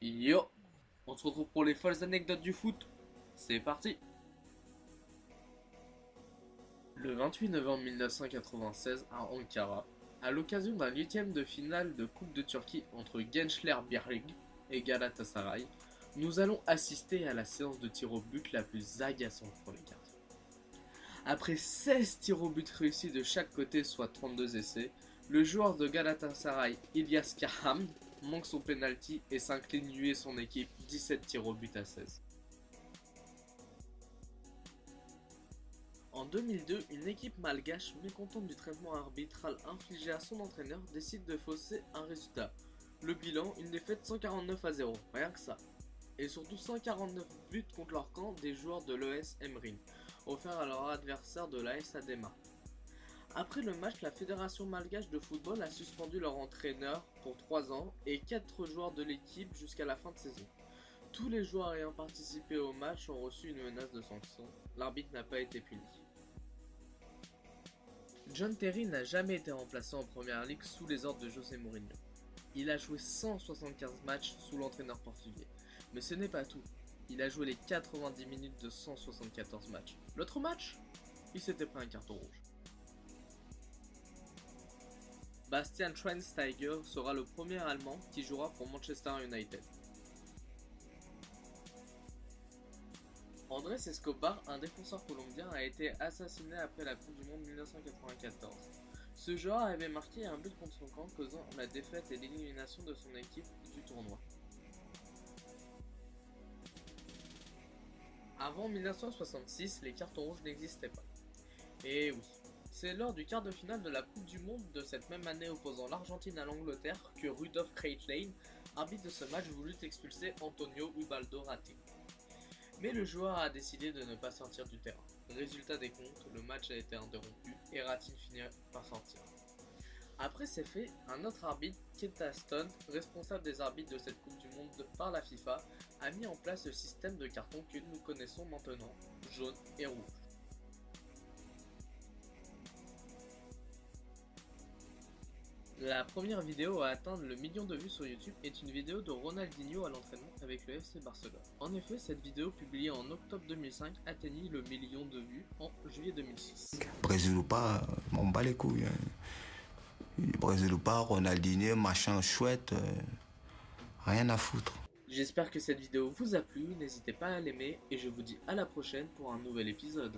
Yo, on se retrouve pour les folles anecdotes du foot. C'est parti. Le 28 novembre 1996 à Ankara, à l'occasion d'un huitième de finale de Coupe de Turquie entre Gençler Birliği et Galatasaray, nous allons assister à la séance de tir au but la plus agaçante pour les gardiens. Après 16 tirs au but réussis de chaque côté, soit 32 essais, le joueur de Galatasaray, İlyas Kağan, manque son penalty et s'incline lui et son équipe 17 tirs au but à 16. En 2002, une équipe malgache, mécontente du traitement arbitral infligé à son entraîneur, décide de fausser un résultat. Le bilan, une défaite 149-0, rien que ça. Et surtout 149 buts contre leur camp des joueurs de l'ES Emrin, offerts à leur adversaire de l'AS Adema. Après le match, la fédération malgache de football a suspendu leur entraîneur pour 3 ans et 4 joueurs de l'équipe jusqu'à la fin de saison. Tous les joueurs ayant participé au match ont reçu une menace de sanction. L'arbitre n'a pas été puni. John Terry n'a jamais été remplacé en première ligue sous les ordres de José Mourinho. Il a joué 175 matchs sous l'entraîneur portugais. Mais ce n'est pas tout. Il a joué les 90 minutes de 174 matchs. L'autre match, il s'était pris un carton rouge. Bastian Schweinsteiger sera le premier Allemand qui jouera pour Manchester United. Andrés Escobar, un défenseur colombien, a été assassiné après la Coupe du Monde 1994. Ce joueur avait marqué un but contre son camp, causant la défaite et l'élimination de son équipe du tournoi. Avant 1966, les cartons rouges n'existaient pas. Et oui, c'est lors du quart de finale de la Coupe du Monde de cette même année opposant l'Argentine à l'Angleterre que Rudolf Kreitlane, arbitre de ce match, voulut expulser Antonio Ubaldo Ratti. Mais le joueur a décidé de ne pas sortir du terrain. Résultat des comptes, le match a été interrompu et Ratin finit par sortir. Après ces faits, un autre arbitre, Keta Stone, responsable des arbitres de cette Coupe du Monde par la FIFA, a mis en place le système de cartons que nous connaissons maintenant, jaune et rouge. La première vidéo à atteindre le million de vues sur YouTube est une vidéo de Ronaldinho à l'entraînement avec le FC Barcelone. En effet, cette vidéo publiée en octobre 2005 atteignit le million de vues en juillet 2006. Brésil ou pas, m'en bat les couilles. Brésil ou pas, Ronaldinho, machin chouette, rien à foutre. J'espère que cette vidéo vous a plu, n'hésitez pas à l'aimer et je vous dis à la prochaine pour un nouvel épisode.